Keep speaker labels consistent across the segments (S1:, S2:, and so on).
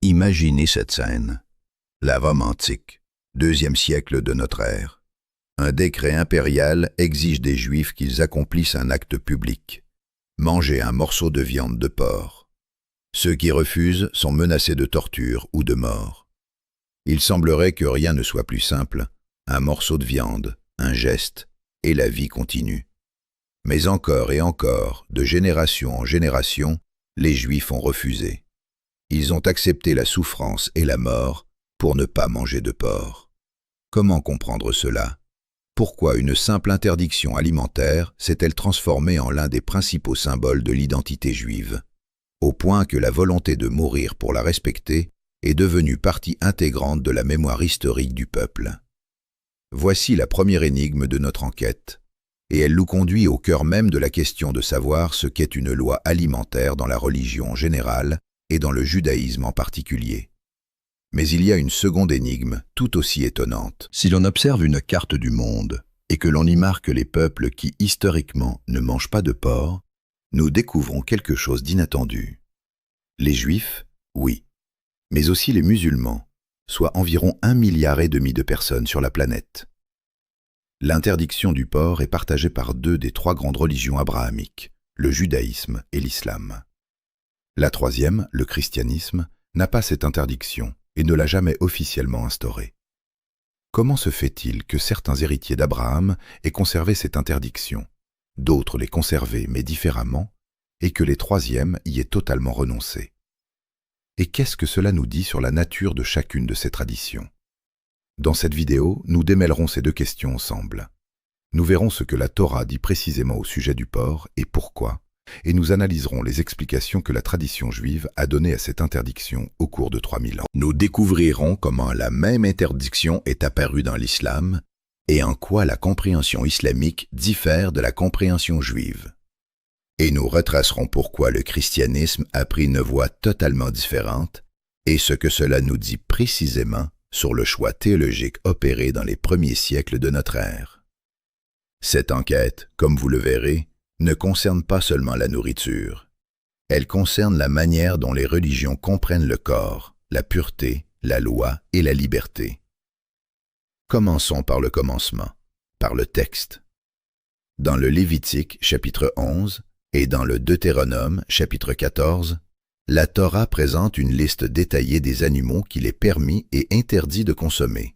S1: Imaginez cette scène. La Rome antique, 2e siècle de notre ère. Un décret impérial exige des Juifs qu'ils accomplissent un acte public. Manger un morceau de viande de porc. Ceux qui refusent sont menacés de torture ou de mort. Il semblerait que rien ne soit plus simple. Un morceau de viande, un geste, et la vie continue. Mais encore et encore, de génération en génération, les Juifs ont refusé. Ils ont accepté la souffrance et la mort pour ne pas manger de porc. Comment comprendre cela? Pourquoi une simple interdiction alimentaire s'est-elle transformée en l'un des principaux symboles de l'identité juive, au point que la volonté de mourir pour la respecter est devenue partie intégrante de la mémoire historique du peuple? Voici la première énigme de notre enquête, et elle nous conduit au cœur même de la question de savoir ce qu'est une loi alimentaire dans la religion en général et dans le judaïsme en particulier. Mais il y a une seconde énigme tout aussi étonnante. Si l'on observe une carte du monde et que l'on y marque les peuples qui historiquement ne mangent pas de porc, nous découvrons quelque chose d'inattendu. Les Juifs, oui, mais aussi les musulmans, soit environ 1,5 milliard de personnes sur la planète. L'interdiction du porc est partagée par 2 des 3 grandes religions abrahamiques, le judaïsme et l'islam. La troisième, le christianisme, n'a pas cette interdiction et ne l'a jamais officiellement instaurée. Comment se fait-il que certains héritiers d'Abraham aient conservé cette interdiction, d'autres l'aient conservée mais différemment, et que les troisièmes y aient totalement renoncé? Et qu'est-ce que cela nous dit sur la nature de chacune de ces traditions? Dans cette vidéo, nous démêlerons ces 2 questions ensemble. Nous verrons ce que la Torah dit précisément au sujet du porc et pourquoi, et nous analyserons les explications que la tradition juive a données à cette interdiction au cours de 3000 ans. Nous découvrirons comment la même interdiction est apparue dans l'islam et en quoi la compréhension islamique diffère de la compréhension juive. Et nous retracerons pourquoi le christianisme a pris une voie totalement différente et ce que cela nous dit précisément sur le choix théologique opéré dans les premiers siècles de notre ère. Cette enquête, comme vous le verrez, ne concerne pas seulement la nourriture. Elle concerne la manière dont les religions comprennent le corps, la pureté, la loi et la liberté. Commençons par le commencement, par le texte. Dans le Lévitique, chapitre 11, et dans le Deutéronome, chapitre 14, la Torah présente une liste détaillée des animaux qu'il est permis et interdit de consommer.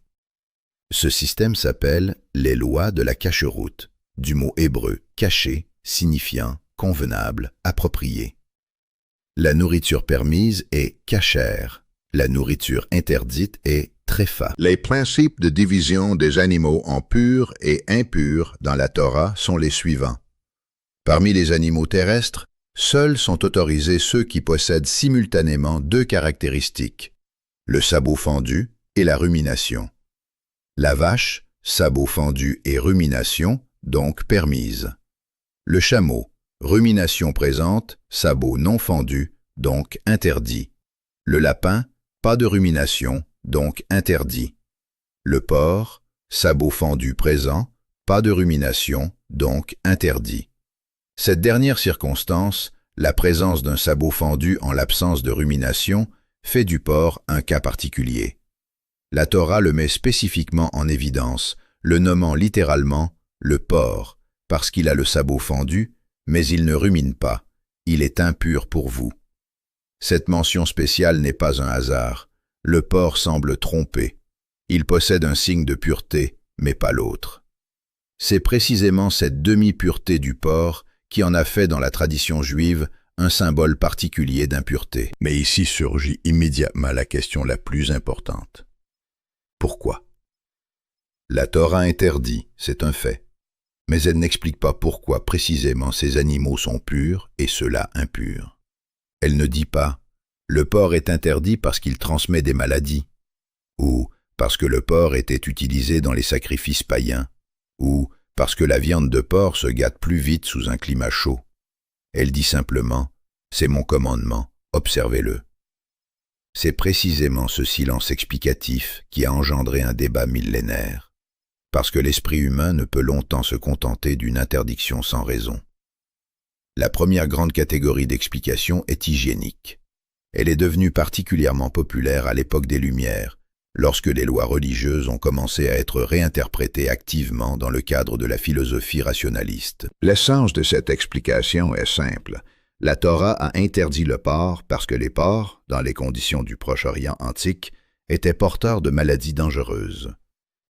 S1: Ce système s'appelle les lois de la cacheroute, du mot hébreu « caché » signifiant convenable, approprié. La nourriture permise est cachère, la nourriture interdite est tréfa. Les principes de division des animaux en purs et impurs dans la Torah sont les suivants. Parmi les animaux terrestres, seuls sont autorisés ceux qui possèdent simultanément 2 caractéristiques, le sabot fendu et la rumination. La vache, sabot fendu et rumination, donc permise. Le chameau, rumination présente, sabot non fendu, donc interdit. Le lapin, pas de rumination, donc interdit. Le porc, sabot fendu présent, pas de rumination, donc interdit. Cette dernière circonstance, la présence d'un sabot fendu en l'absence de rumination, fait du porc un cas particulier. La Torah le met spécifiquement en évidence, le nommant littéralement « le porc », parce qu'il a le sabot fendu, mais il ne rumine pas, il est impur pour vous. Cette mention spéciale n'est pas un hasard, le porc semble tromper. Il possède un signe de pureté, mais pas l'autre. C'est précisément cette demi-pureté du porc qui en a fait dans la tradition juive un symbole particulier d'impureté. Mais ici surgit immédiatement la question la plus importante. Pourquoi? La Torah interdit, c'est un fait. Mais elle n'explique pas pourquoi précisément ces animaux sont purs et ceux-là impurs. Elle ne dit pas « le porc est interdit parce qu'il transmet des maladies » ou « parce que le porc était utilisé dans les sacrifices païens » ou « parce que la viande de porc se gâte plus vite sous un climat chaud ». Elle dit simplement « c'est mon commandement, observez-le ». C'est précisément ce silence explicatif qui a engendré un débat millénaire. Parce que l'esprit humain ne peut longtemps se contenter d'une interdiction sans raison. La première grande catégorie d'explication est hygiénique. Elle est devenue particulièrement populaire à l'époque des Lumières, lorsque les lois religieuses ont commencé à être réinterprétées activement dans le cadre de la philosophie rationaliste. L'essence de cette explication est simple. La Torah a interdit le porc parce que les porcs, dans les conditions du Proche-Orient antique, étaient porteurs de maladies dangereuses.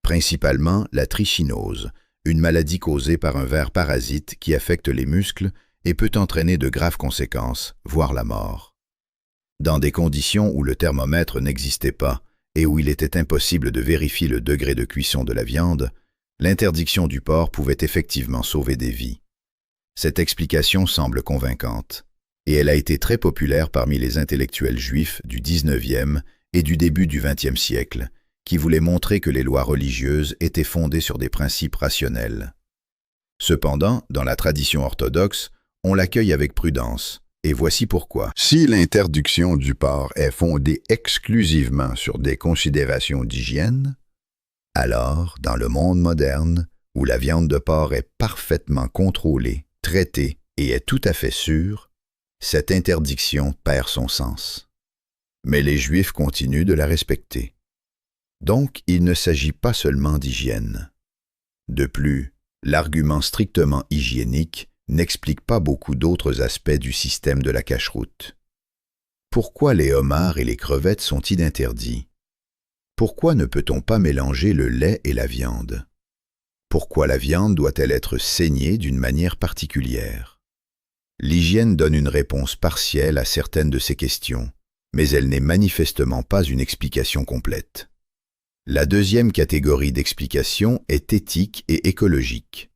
S1: Principalement la trichinose, une maladie causée par un ver parasite qui affecte les muscles et peut entraîner de graves conséquences, voire la mort. Dans des conditions où le thermomètre n'existait pas et où il était impossible de vérifier le degré de cuisson de la viande, l'interdiction du porc pouvait effectivement sauver des vies. Cette explication semble convaincante, et elle a été très populaire parmi les intellectuels juifs du XIXe et du début du XXe siècle, qui voulaient montrer que les lois religieuses étaient fondées sur des principes rationnels. Cependant, dans la tradition orthodoxe, on l'accueille avec prudence, et voici pourquoi. Si l'interdiction du porc est fondée exclusivement sur des considérations d'hygiène, alors, dans le monde moderne, où la viande de porc est parfaitement contrôlée, traitée et est tout à fait sûre, cette interdiction perd son sens. Mais les Juifs continuent de la respecter. Donc, il ne s'agit pas seulement d'hygiène. De plus, l'argument strictement hygiénique n'explique pas beaucoup d'autres aspects du système de la cacheroute. Pourquoi les homards et les crevettes sont-ils interdits? Pourquoi ne peut-on pas mélanger le lait et la viande? Pourquoi la viande doit-elle être saignée d'une manière particulière? L'hygiène donne une réponse partielle à certaines de ces questions, mais elle n'est manifestement pas une explication complète. La deuxième catégorie d'explications est éthique et écologique.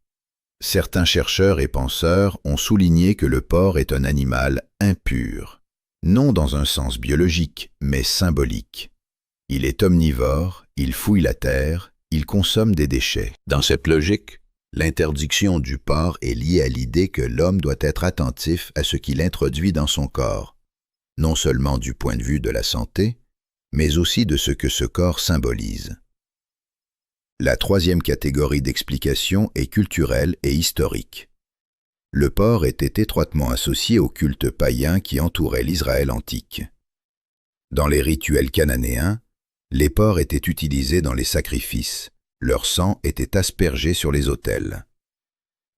S1: Certains chercheurs et penseurs ont souligné que le porc est un animal impur, non dans un sens biologique, mais symbolique. Il est omnivore, il fouille la terre, il consomme des déchets. Dans cette logique, l'interdiction du porc est liée à l'idée que l'homme doit être attentif à ce qu'il introduit dans son corps, non seulement du point de vue de la santé, mais aussi de ce que ce corps symbolise. La troisième catégorie d'explication est culturelle et historique. Le porc était étroitement associé au culte païen qui entourait l'Israël antique. Dans les rituels cananéens, les porcs étaient utilisés dans les sacrifices, leur sang était aspergé sur les autels.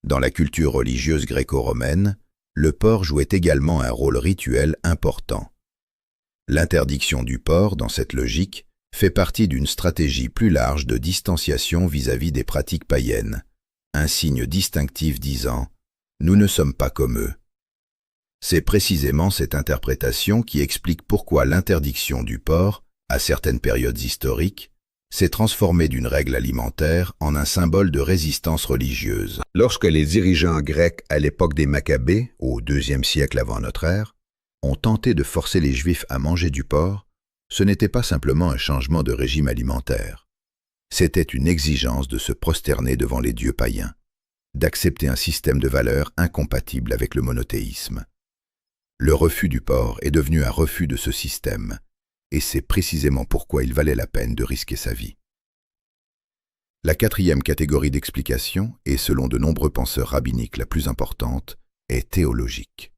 S1: Dans la culture religieuse gréco-romaine, le porc jouait également un rôle rituel important. L'interdiction du porc, dans cette logique, fait partie d'une stratégie plus large de distanciation vis-à-vis des pratiques païennes, un signe distinctif disant « Nous ne sommes pas comme eux ». C'est précisément cette interprétation qui explique pourquoi l'interdiction du porc, à certaines périodes historiques, s'est transformée d'une règle alimentaire en un symbole de résistance religieuse. Lorsque les dirigeants grecs à l'époque des Maccabées, au IIe siècle avant notre ère, ont tenté de forcer les Juifs à manger du porc, ce n'était pas simplement un changement de régime alimentaire. C'était une exigence de se prosterner devant les dieux païens, d'accepter un système de valeurs incompatible avec le monothéisme. Le refus du porc est devenu un refus de ce système, et c'est précisément pourquoi il valait la peine de risquer sa vie. La quatrième catégorie d'explication, et selon de nombreux penseurs rabbiniques la plus importante, est théologique.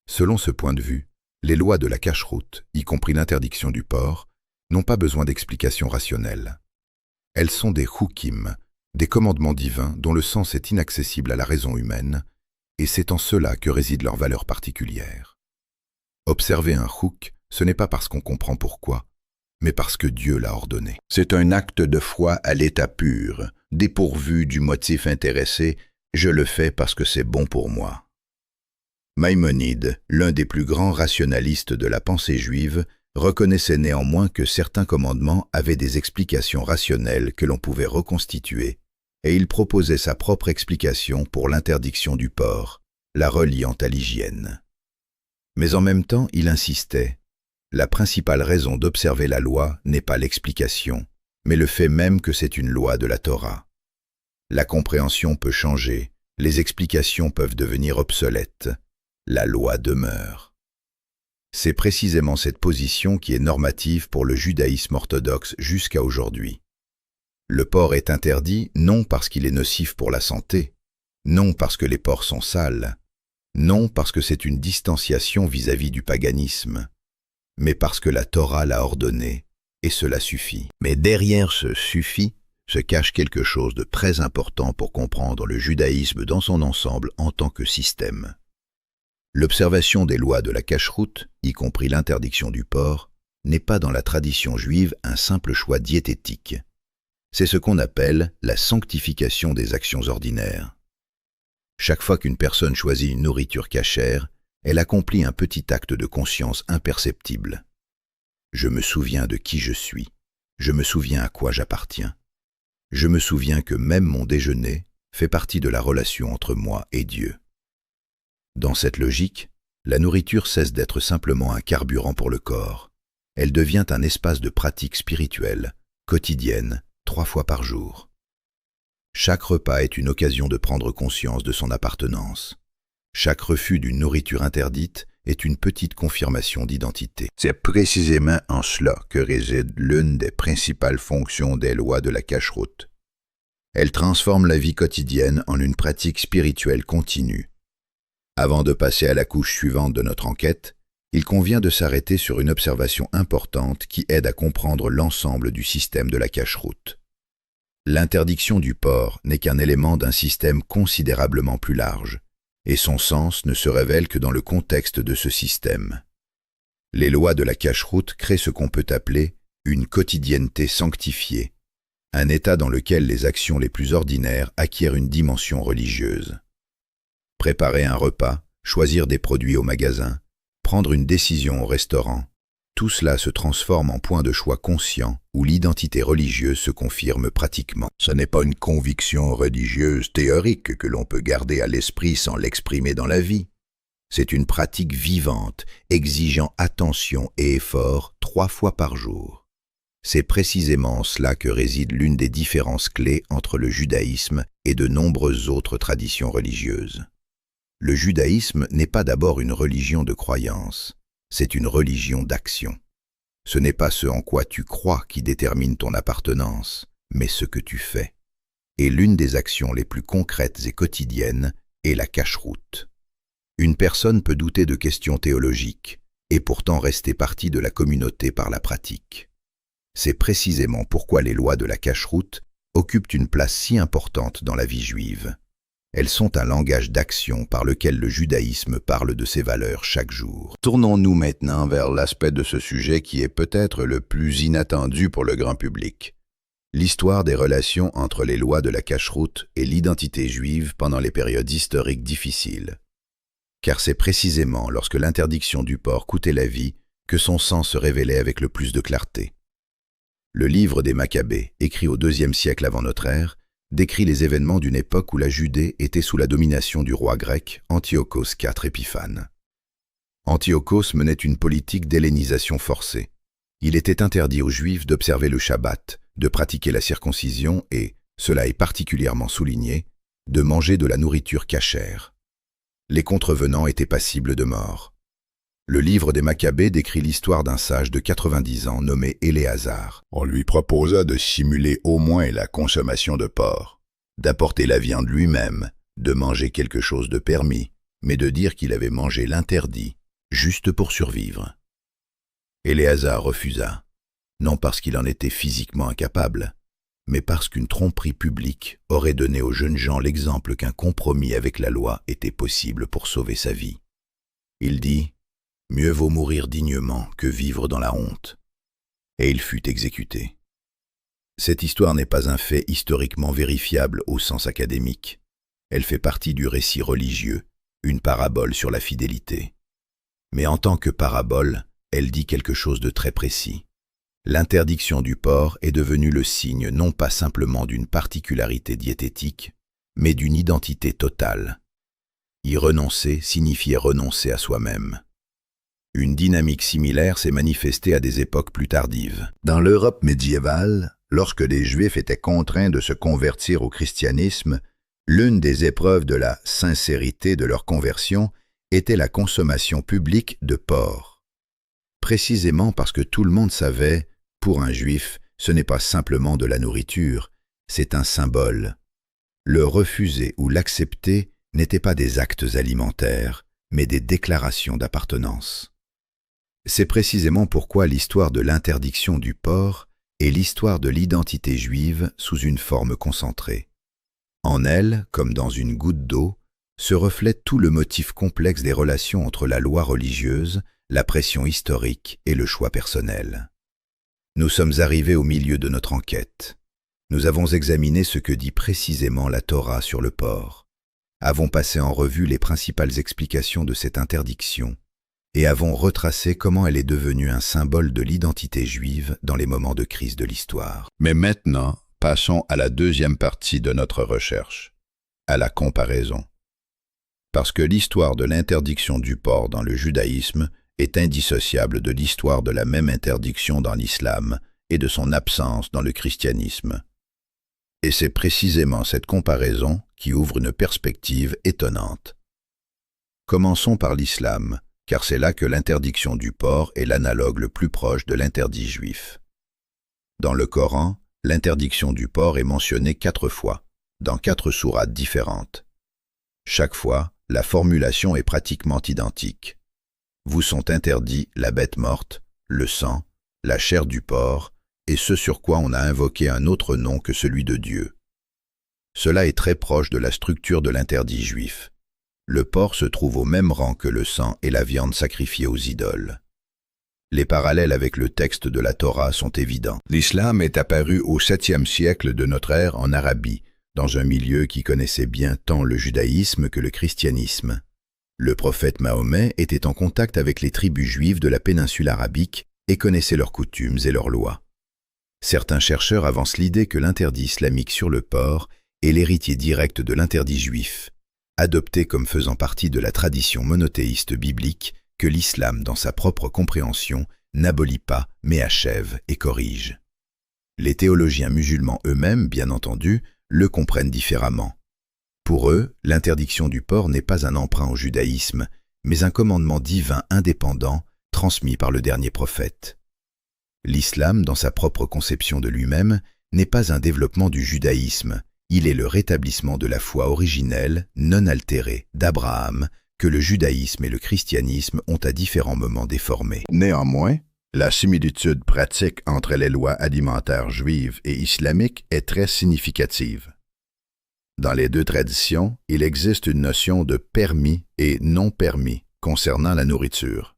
S1: Selon ce point de vue, les lois de la cacheroute, y compris l'interdiction du porc, n'ont pas besoin d'explications rationnelles. Elles sont des chukim, des commandements divins dont le sens est inaccessible à la raison humaine, et c'est en cela que réside leur valeur particulière. Observer un chouk, ce n'est pas parce qu'on comprend pourquoi, mais parce que Dieu l'a ordonné. C'est un acte de foi à l'état pur, dépourvu du motif intéressé, je le fais parce que c'est bon pour moi. Maïmonide, l'un des plus grands rationalistes de la pensée juive, reconnaissait néanmoins que certains commandements avaient des explications rationnelles que l'on pouvait reconstituer, et il proposait sa propre explication pour l'interdiction du porc, la reliant à l'hygiène. Mais en même temps, il insistait, la principale raison d'observer la loi n'est pas l'explication, mais le fait même que c'est une loi de la Torah. La compréhension peut changer, les explications peuvent devenir obsolètes. La loi demeure. C'est précisément cette position qui est normative pour le judaïsme orthodoxe jusqu'à aujourd'hui. Le porc est interdit non parce qu'il est nocif pour la santé, non parce que les porcs sont sales, non parce que c'est une distanciation vis-à-vis du paganisme, mais parce que la Torah l'a ordonné, et cela suffit. Mais derrière ce « suffit » se cache quelque chose de très important pour comprendre le judaïsme dans son ensemble en tant que système. L'observation des lois de la cacheroute, y compris l'interdiction du porc, n'est pas dans la tradition juive un simple choix diététique. C'est ce qu'on appelle la sanctification des actions ordinaires. Chaque fois qu'une personne choisit une nourriture cachère, elle accomplit un petit acte de conscience imperceptible. Je me souviens de qui je suis, je me souviens à quoi j'appartiens. Je me souviens que même mon déjeuner fait partie de la relation entre moi et Dieu. Dans cette logique, la nourriture cesse d'être simplement un carburant pour le corps. Elle devient un espace de pratique spirituelle, quotidienne, 3 fois par jour. Chaque repas est une occasion de prendre conscience de son appartenance. Chaque refus d'une nourriture interdite est une petite confirmation d'identité. C'est précisément en cela que réside l'une des principales fonctions des lois de la cacheroute. Elles transforment la vie quotidienne en une pratique spirituelle continue. Avant de passer à la couche suivante de notre enquête, il convient de s'arrêter sur une observation importante qui aide à comprendre l'ensemble du système de la cacheroute. L'interdiction du porc n'est qu'un élément d'un système considérablement plus large, et son sens ne se révèle que dans le contexte de ce système. Les lois de la cacheroute créent ce qu'on peut appeler une quotidienneté sanctifiée, un état dans lequel les actions les plus ordinaires acquièrent une dimension religieuse. Préparer un repas, choisir des produits au magasin, prendre une décision au restaurant, tout cela se transforme en point de choix conscient où l'identité religieuse se confirme pratiquement. Ce n'est pas une conviction religieuse théorique que l'on peut garder à l'esprit sans l'exprimer dans la vie. C'est une pratique vivante, exigeant attention et effort 3 fois par jour. C'est précisément en cela que réside l'une des différences clés entre le judaïsme et de nombreuses autres traditions religieuses. Le judaïsme n'est pas d'abord une religion de croyance. C'est une religion d'action. Ce n'est pas ce en quoi tu crois qui détermine ton appartenance, mais ce que tu fais. Et l'une des actions les plus concrètes et quotidiennes est la cacheroute. Une personne peut douter de questions théologiques, et pourtant rester partie de la communauté par la pratique. C'est précisément pourquoi les lois de la cacheroute occupent une place si importante dans la vie juive. Elles sont un langage d'action par lequel le judaïsme parle de ses valeurs chaque jour. Tournons-nous maintenant vers l'aspect de ce sujet qui est peut-être le plus inattendu pour le grand public. L'histoire des relations entre les lois de la cacheroute et l'identité juive pendant les périodes historiques difficiles. Car c'est précisément lorsque l'interdiction du porc coûtait la vie que son sens se révélait avec le plus de clarté. Le livre des Maccabées, écrit au IIe siècle avant notre ère, décrit les événements d'une époque où la Judée était sous la domination du roi grec Antiochos IV Épiphane. Antiochos menait une politique d'hellénisation forcée. Il était interdit aux Juifs d'observer le Shabbat, de pratiquer la circoncision et, cela est particulièrement souligné, de manger de la nourriture cachère. Les contrevenants étaient passibles de mort. Le livre des Maccabées décrit l'histoire d'un sage de 90 ans nommé Éléazar. On lui proposa de simuler au moins la consommation de porc, d'apporter la viande lui-même, de manger quelque chose de permis, mais de dire qu'il avait mangé l'interdit, juste pour survivre. Éléazar refusa, non parce qu'il en était physiquement incapable, mais parce qu'une tromperie publique aurait donné aux jeunes gens l'exemple qu'un compromis avec la loi était possible pour sauver sa vie. Il dit: « Mieux vaut mourir dignement que vivre dans la honte. » Et il fut exécuté. Cette histoire n'est pas un fait historiquement vérifiable au sens académique. Elle fait partie du récit religieux, une parabole sur la fidélité. Mais en tant que parabole, elle dit quelque chose de très précis. L'interdiction du porc est devenue le signe non pas simplement d'une particularité diététique, mais d'une identité totale. Y renoncer signifiait renoncer à soi-même. Une dynamique similaire s'est manifestée à des époques plus tardives. Dans l'Europe médiévale, lorsque les Juifs étaient contraints de se convertir au christianisme, l'une des épreuves de la sincérité de leur conversion était la consommation publique de porc. Précisément parce que tout le monde savait, pour un Juif, ce n'est pas simplement de la nourriture, c'est un symbole. Le refuser ou l'accepter n'étaient pas des actes alimentaires, mais des déclarations d'appartenance. C'est précisément pourquoi l'histoire de l'interdiction du porc est l'histoire de l'identité juive sous une forme concentrée. En elle, comme dans une goutte d'eau, se reflète tout le motif complexe des relations entre la loi religieuse, la pression historique et le choix personnel. Nous sommes arrivés au milieu de notre enquête. Nous avons examiné ce que dit précisément la Torah sur le porc, avons passé en revue les principales explications de cette interdiction et avons retracé comment elle est devenue un symbole de l'identité juive dans les moments de crise de l'histoire.
S2: Mais maintenant, passons à la deuxième partie de notre recherche, à la comparaison. Parce que l'histoire de l'interdiction du porc dans le judaïsme est indissociable de l'histoire de la même interdiction dans l'islam et de son absence dans le christianisme. Et c'est précisément cette comparaison qui ouvre une perspective étonnante. Commençons par l'islam, car c'est là que l'interdiction du porc est l'analogue le plus proche de l'interdit juif. Dans le Coran, l'interdiction du porc est mentionnée 4 fois, dans 4 sourates différentes. Chaque fois, la formulation est pratiquement identique. Vous sont interdits la bête morte, le sang, la chair du porc, et ce sur quoi on a invoqué un autre nom que celui de Dieu. Cela est très proche de la structure de l'interdit juif. Le porc se trouve au même rang que le sang et la viande sacrifiée aux idoles. Les parallèles avec le texte de la Torah sont évidents. L'islam est apparu au 7e siècle de notre ère en Arabie, dans un milieu qui connaissait bien tant le judaïsme que le christianisme. Le prophète Mahomet était en contact avec les tribus juives de la péninsule arabique et connaissait leurs coutumes et leurs lois. Certains chercheurs avancent l'idée que l'interdit islamique sur le porc est l'héritier direct de l'interdit juif, adopté comme faisant partie de la tradition monothéiste biblique que l'islam, dans sa propre compréhension, n'abolit pas mais achève et corrige. Les théologiens musulmans eux-mêmes, bien entendu, le comprennent différemment. Pour eux, l'interdiction du porc n'est pas un emprunt au judaïsme, mais un commandement divin indépendant transmis par le dernier prophète. L'islam, dans sa propre conception de lui-même, n'est pas un développement du judaïsme, il est le rétablissement de la foi originelle, non altérée, d'Abraham, que le judaïsme et le christianisme ont à différents moments déformé. Néanmoins, la similitude pratique entre les lois alimentaires juives et islamiques est très significative. Dans les 2 traditions, il existe une notion de permis et non permis concernant la nourriture.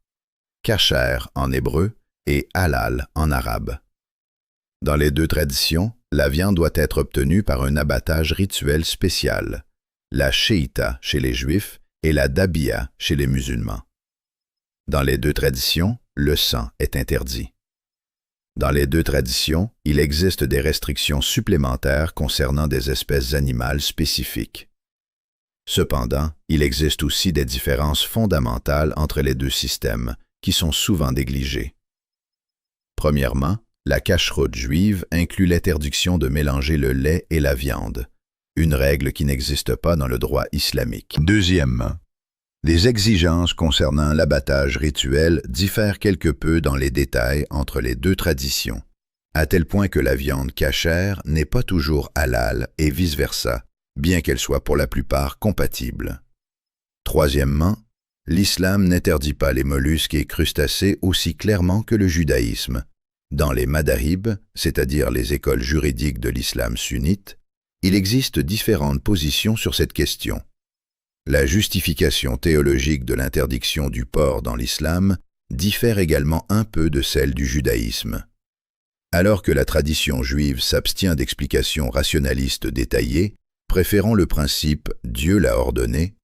S2: Kasher en hébreu et halal en arabe. Dans les 2 traditions, la viande doit être obtenue par un abattage rituel spécial, la sheïta chez les Juifs et la dabia chez les musulmans. Dans les 2 traditions, le sang est interdit. Dans les 2 traditions, il existe des restrictions supplémentaires concernant des espèces animales spécifiques. Cependant, il existe aussi des différences fondamentales entre les 2 systèmes, qui sont souvent négligées. Premièrement, la cacheroute juive inclut l'interdiction de mélanger le lait et la viande, une règle qui n'existe pas dans le droit islamique. Deuxièmement, les exigences concernant l'abattage rituel diffèrent quelque peu dans les détails entre les 2 traditions, à tel point que la viande cachère n'est pas toujours halal et vice-versa, bien qu'elle soit pour la plupart compatible. Troisièmement, l'islam n'interdit pas les mollusques et crustacés aussi clairement que le judaïsme. Dans les madahib, c'est-à-dire les écoles juridiques de l'islam sunnite, il existe différentes positions sur cette question. La justification théologique de l'interdiction du porc dans l'islam diffère également un peu de celle du judaïsme. Alors que la tradition juive s'abstient d'explications rationalistes détaillées, préférant le principe « Dieu l'a ordonné »,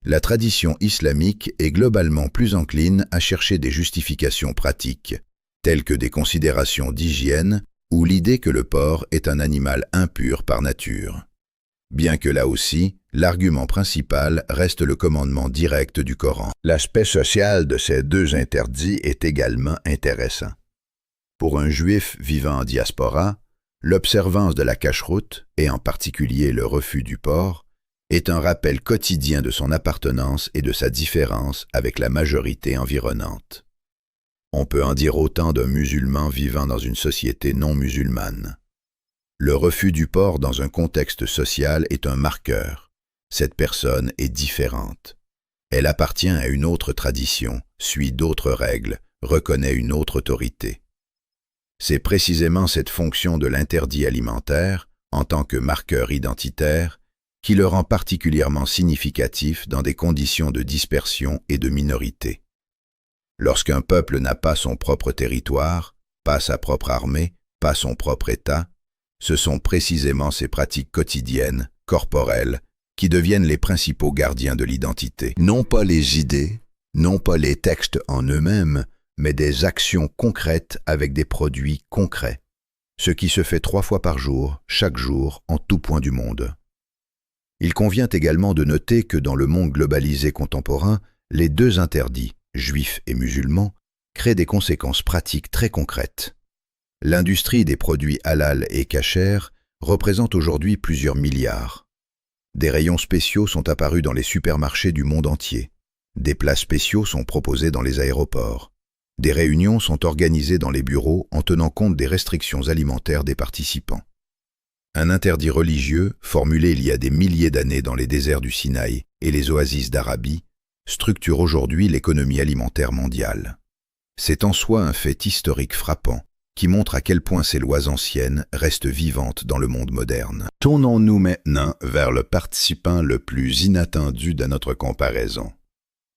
S2: la tradition islamique est globalement plus encline à chercher des justifications pratiques, telles que des considérations d'hygiène ou l'idée que le porc est un animal impur par nature. Bien que là aussi, l'argument principal reste le commandement direct du Coran. L'aspect social de ces 2 interdits est également intéressant. Pour un juif vivant en diaspora, l'observance de la cacheroute, et en particulier le refus du porc, est un rappel quotidien de son appartenance et de sa différence avec la majorité environnante. On peut en dire autant d'un musulman vivant dans une société non musulmane. Le refus du porc dans un contexte social est un marqueur. Cette personne est différente. Elle appartient à une autre tradition, suit d'autres règles,
S1: reconnaît une autre autorité. C'est précisément cette fonction de l'interdit alimentaire, en tant que marqueur identitaire, qui le rend particulièrement significatif dans des conditions de dispersion et de minorité. Lorsqu'un peuple n'a pas son propre territoire, pas sa propre armée, pas son propre État, ce sont précisément ces pratiques quotidiennes, corporelles, qui deviennent les principaux gardiens de l'identité. Non pas les idées, non pas les textes en eux-mêmes, mais des actions concrètes avec des produits concrets, ce qui se fait 3 fois par jour, chaque jour, en tout point du monde. Il convient également de noter que dans le monde globalisé contemporain, les 2 interdits, juifs et musulmans, créent des conséquences pratiques très concrètes. L'industrie des produits halal et kasher représente aujourd'hui plusieurs milliards. Des rayons spéciaux sont apparus dans les supermarchés du monde entier. Des plats spéciaux sont proposés dans les aéroports. Des réunions sont organisées dans les bureaux en tenant compte des restrictions alimentaires des participants. Un interdit religieux, formulé il y a des milliers d'années dans les déserts du Sinaï et les oasis d'Arabie, structure aujourd'hui l'économie alimentaire mondiale. C'est en soi un fait historique frappant qui montre à quel point ces lois anciennes restent vivantes dans le monde moderne. Tournons-nous maintenant vers le participant le plus inattendu de notre comparaison,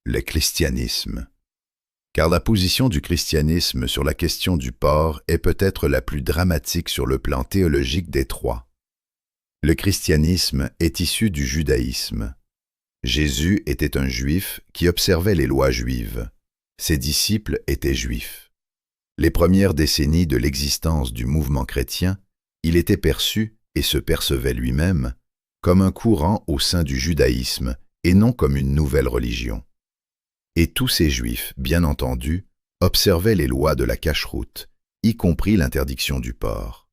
S1: le christianisme. Car la position du christianisme sur la question du porc est peut-être la plus dramatique sur le plan théologique des 3. Le christianisme est issu du judaïsme. Jésus était un juif qui observait les lois juives. Ses disciples étaient juifs. Les premières décennies de l'existence du mouvement chrétien, il était perçu, et se percevait lui-même, comme un courant au sein du judaïsme et non comme une nouvelle religion. Et tous ces juifs, bien entendu, observaient les lois de la cacheroute, y compris l'interdiction du porc.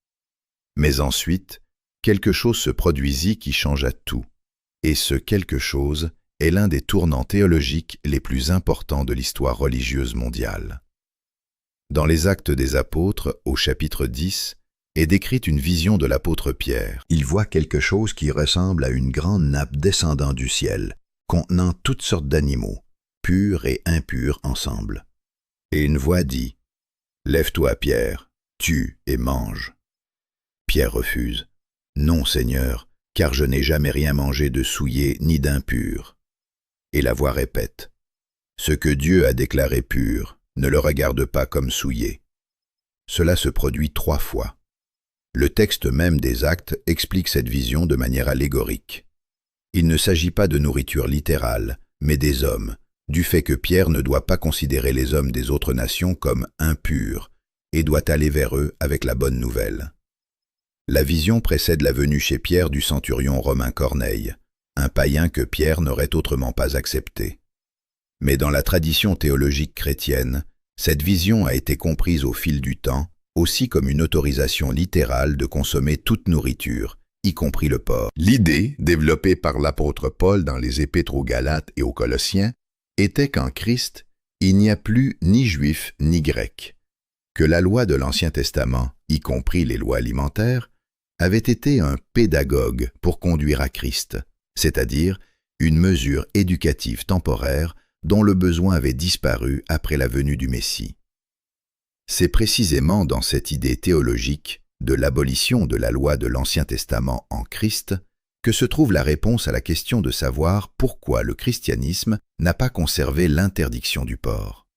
S1: Mais ensuite, quelque chose se produisit qui changea tout, et ce quelque chose est l'un des tournants théologiques les plus importants de l'histoire religieuse mondiale. Dans les Actes des Apôtres, au chapitre 10, est décrite une vision de l'apôtre Pierre. Il voit quelque chose qui ressemble à une grande nappe descendant du ciel, contenant toutes sortes d'animaux, purs et impurs ensemble. Et une voix dit, « Lève-toi, Pierre, tue et mange. » Pierre refuse, « Non, Seigneur, car je n'ai jamais rien mangé de souillé ni d'impur. » Et la voix répète, « Ce que Dieu a déclaré pur, ne le regarde pas comme souillé. » Cela se produit 3 fois. Le texte même des Actes explique cette vision de manière allégorique. Il ne s'agit pas de nourriture littérale, mais des hommes, du fait que Pierre ne doit pas considérer les hommes des autres nations comme impurs et doit aller vers eux avec la bonne nouvelle. La vision précède la venue chez Pierre du centurion romain Corneille, un païen que Pierre n'aurait autrement pas accepté. Mais dans la tradition théologique chrétienne, cette vision a été comprise au fil du temps aussi comme une autorisation littérale de consommer toute nourriture, y compris le porc. L'idée, développée par l'apôtre Paul dans les Épîtres aux Galates et aux Colossiens, était qu'en Christ, il n'y a plus ni juif ni grec, que la loi de l'Ancien Testament, y compris les lois alimentaires, avait été un pédagogue pour conduire à Christ, c'est-à-dire une mesure éducative temporaire dont le besoin avait disparu après la venue du Messie. C'est précisément dans cette idée théologique de l'abolition de la loi de l'Ancien Testament en Christ que se trouve la réponse à la question de savoir pourquoi le christianisme n'a pas conservé l'interdiction du porc.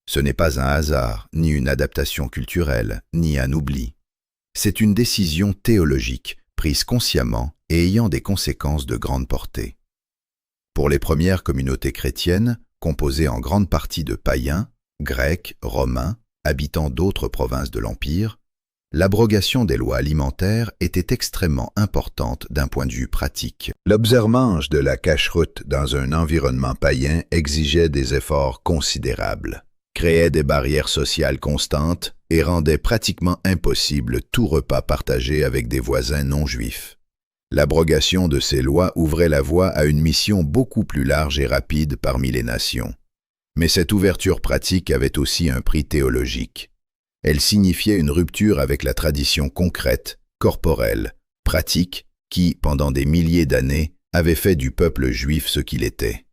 S1: Ce n'est pas un hasard, ni une adaptation culturelle, ni un oubli. C'est une décision théologique, prise consciemment et ayant des conséquences de grande portée. Pour les premières communautés chrétiennes, composées en grande partie de païens, grecs, romains, habitants d'autres provinces de l'Empire, l'abrogation des lois alimentaires était extrêmement importante d'un point de vue pratique. L'observance de la cacheroute dans un environnement païen exigeait des efforts considérables, créait des barrières sociales constantes et rendait pratiquement impossible tout repas partagé avec des voisins non juifs. L'abrogation de ces lois ouvrait la voie à une mission beaucoup plus large et rapide parmi les nations. Mais cette ouverture pratique avait aussi un prix théologique. Elle signifiait une rupture avec la tradition concrète, corporelle, pratique, qui, pendant des milliers d'années, avait fait du peuple juif ce qu'il était.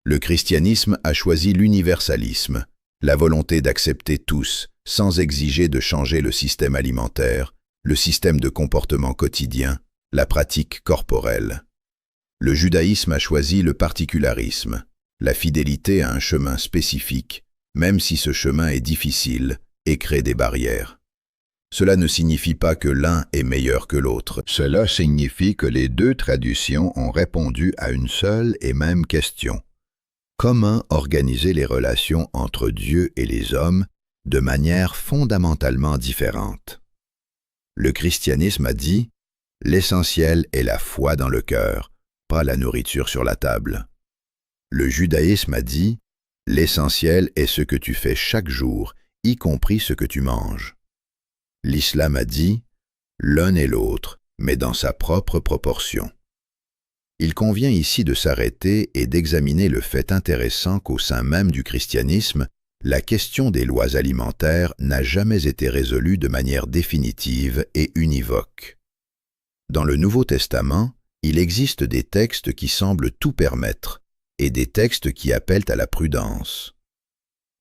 S1: Le christianisme a choisi l'universalisme, la volonté d'accepter tous, sans exiger de changer le système alimentaire, le système de comportement quotidien, la pratique corporelle. Le judaïsme a choisi le particularisme, la fidélité à un chemin spécifique, même si ce chemin est difficile et crée des barrières. Cela ne signifie pas que l'un est meilleur que l'autre.
S2: Cela signifie que les deux traditions ont répondu à une seule et même question. Comment organiser les relations entre Dieu et les hommes de manière fondamentalement différente? Le christianisme a dit « L'essentiel est la foi dans le cœur, pas la nourriture sur la table ». Le judaïsme a dit « L'essentiel est ce que tu fais chaque jour, y compris ce que tu manges ». L'islam a dit « L'un et l'autre, mais dans sa propre proportion ». Il convient ici de s'arrêter et d'examiner le fait intéressant qu'au sein même du christianisme, la question des lois alimentaires n'a jamais été résolue de manière définitive et univoque. Dans le Nouveau Testament, il existe des textes qui semblent tout permettre et des textes qui appellent à la prudence.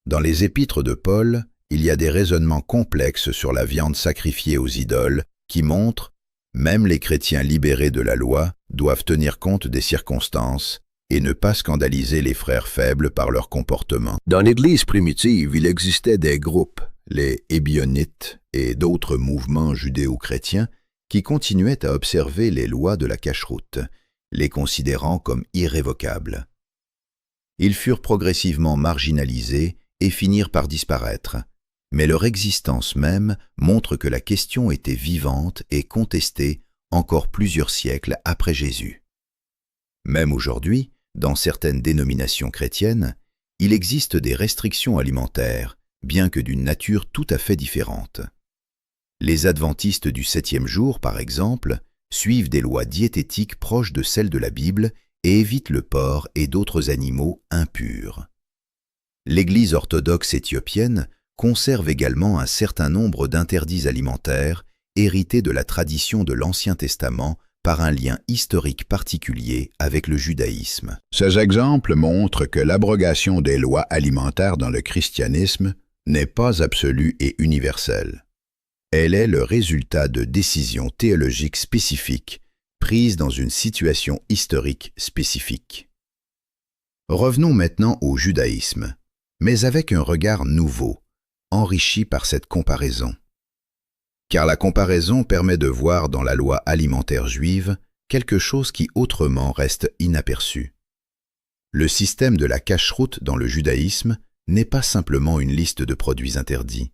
S2: Dans les épîtres de Paul, il y a des raisonnements complexes sur la viande sacrifiée aux idoles qui montrent même les chrétiens libérés de la loi doivent tenir compte des circonstances et ne pas scandaliser les frères faibles par leur comportement. Dans l'Église primitive, il existait des groupes, les Ébionites et d'autres mouvements judéo-chrétiens, qui continuaient à observer les lois de la cacheroute, les considérant comme irrévocables. Ils furent progressivement marginalisés et finirent par disparaître. Mais leur existence même montre que la question était vivante et contestée encore plusieurs siècles après Jésus. Même aujourd'hui, dans certaines dénominations chrétiennes, il existe des restrictions alimentaires, bien que d'une nature tout à fait différente. Les adventistes du 7e jour, par exemple, suivent des lois diététiques proches de celles de la Bible et évitent le porc et d'autres animaux impurs. L'Église orthodoxe éthiopienne conserve également un certain nombre d'interdits alimentaires hérités de la tradition de l'Ancien Testament par un lien historique particulier avec le judaïsme. Ces exemples montrent que l'abrogation des lois alimentaires dans le christianisme n'est pas absolue et universelle. Elle est le résultat de décisions théologiques spécifiques prises dans une situation historique spécifique. Revenons maintenant au judaïsme, mais avec un regard nouveau, enrichi par cette comparaison. Car la comparaison permet de voir dans la loi alimentaire juive quelque chose qui autrement reste inaperçu. Le système de la cacheroute dans le judaïsme n'est pas simplement une liste de produits interdits.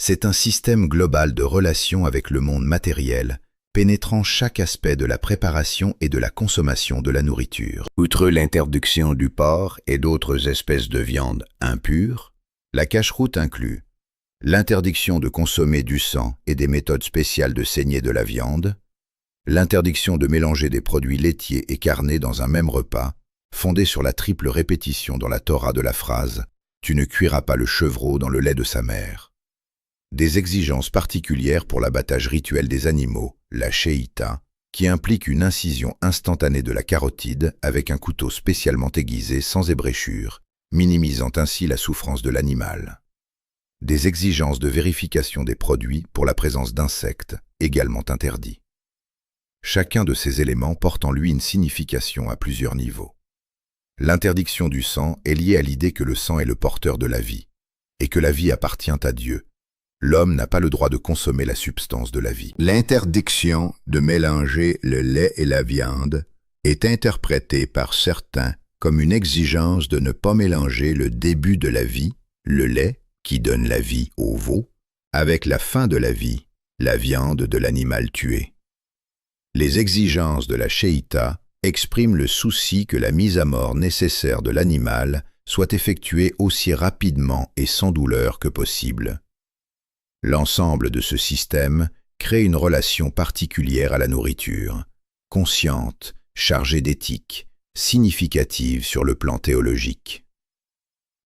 S2: C'est un système global de relations avec le monde matériel, pénétrant chaque aspect de la préparation et de la consommation de la nourriture. Outre l'interdiction du porc et d'autres espèces de viande impures, la cacheroute inclut l'interdiction de consommer du sang et des méthodes spéciales de saignée de la viande, l'interdiction de mélanger des produits laitiers et carnés dans un même repas, fondée sur la triple répétition dans la Torah de la phrase « Tu ne cuiras pas le chevreau dans le lait de sa mère », des exigences particulières pour l'abattage rituel des animaux, la shéita, qui implique une incision instantanée de la carotide avec un couteau spécialement aiguisé sans ébréchure, minimisant ainsi la souffrance de l'animal. Des exigences de vérification des produits pour la présence d'insectes, également interdits. Chacun de ces éléments porte en lui une signification à plusieurs niveaux. L'interdiction du sang est liée à l'idée que le sang est le porteur de la vie, et que la vie appartient à Dieu. L'homme n'a pas le droit de consommer la substance de la vie. L'interdiction de mélanger le lait et la viande est interprétée par certains comme une exigence de ne pas mélanger le début de la vie, le lait, qui donne la vie au veau, avec la fin de la vie, la viande de l'animal tué. Les exigences de la shéita expriment le souci que la mise à mort nécessaire de l'animal soit effectuée aussi rapidement et sans douleur que possible. L'ensemble de ce système crée une relation particulière à la nourriture, consciente, chargée d'éthique, significative sur le plan théologique.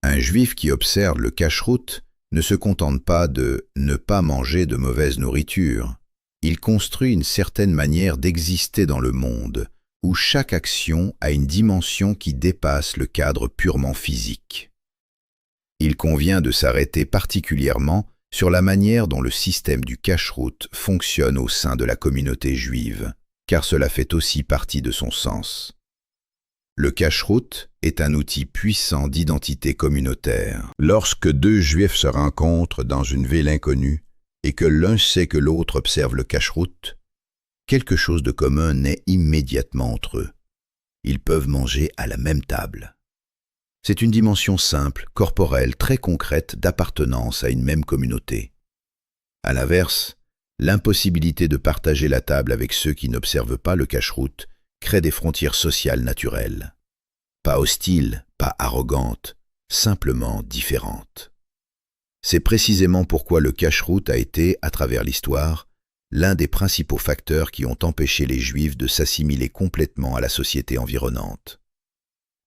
S2: Un juif qui observe le cacheroute ne se contente pas de ne pas manger de mauvaise nourriture. Il construit une certaine manière d'exister dans le monde, où chaque action a une dimension qui dépasse le cadre purement physique.
S1: Il convient de s'arrêter particulièrement sur la manière dont le système du cache-route fonctionne au sein de la communauté juive, car cela fait aussi partie de son sens. Le cache-route est un outil puissant d'identité communautaire. Lorsque deux juifs se rencontrent dans une ville inconnue et que l'un sait que l'autre observe le cache-route, quelque chose de commun naît immédiatement entre eux. Ils peuvent manger à la même table. C'est une dimension simple, corporelle, très concrète d'appartenance à une même communauté. À l'inverse, l'impossibilité de partager la table avec ceux qui n'observent pas le cache-route crée des frontières sociales naturelles. Pas hostiles, pas arrogantes, simplement différentes. C'est précisément pourquoi le cache-route a été, à travers l'histoire, l'un des principaux facteurs qui ont empêché les Juifs de s'assimiler complètement à la société environnante.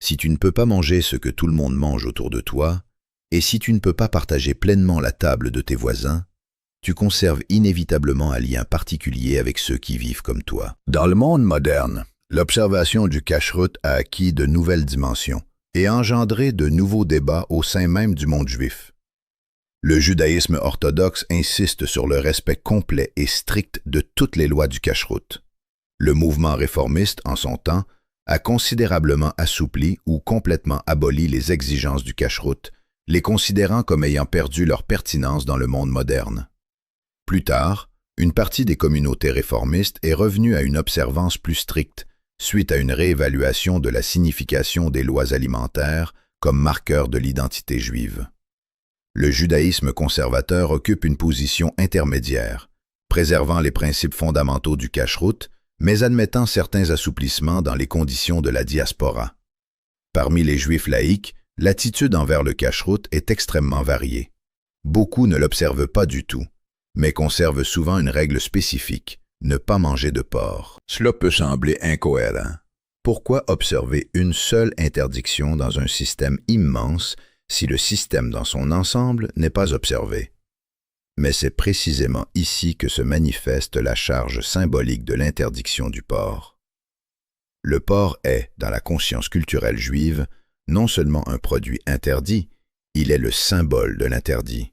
S1: Si tu ne peux pas manger ce que tout le monde mange autour de toi, et si tu ne peux pas partager pleinement la table de tes voisins, tu conserves inévitablement un lien particulier avec ceux qui vivent comme toi. Dans le monde moderne, l'observation du cache-route a acquis de nouvelles dimensions et engendré de nouveaux débats au sein même du monde juif. Le judaïsme orthodoxe insiste sur le respect complet et strict de toutes les lois du cache-route. Le mouvement réformiste, en son temps, a considérablement assoupli ou complètement aboli les exigences du cache-route, les considérant comme ayant perdu leur pertinence dans le monde moderne. Plus tard, une partie des communautés réformistes est revenue à une observance plus stricte suite à une réévaluation de la signification des lois alimentaires comme marqueur de l'identité juive. Le judaïsme conservateur occupe une position intermédiaire, préservant les principes fondamentaux du cache-route, mais admettant certains assouplissements dans les conditions de la diaspora. Parmi les Juifs laïcs, l'attitude envers le cache-route est extrêmement variée. Beaucoup ne l'observent pas du tout, mais conservent souvent une règle spécifique, ne pas manger de porc. Cela peut sembler incohérent. Pourquoi observer une seule interdiction dans un système immense si le système dans son ensemble n'est pas observé? Mais c'est précisément ici que se manifeste la charge symbolique de l'interdiction du porc. Le porc est, dans la conscience culturelle juive, non seulement un produit interdit, il est le symbole de l'interdit.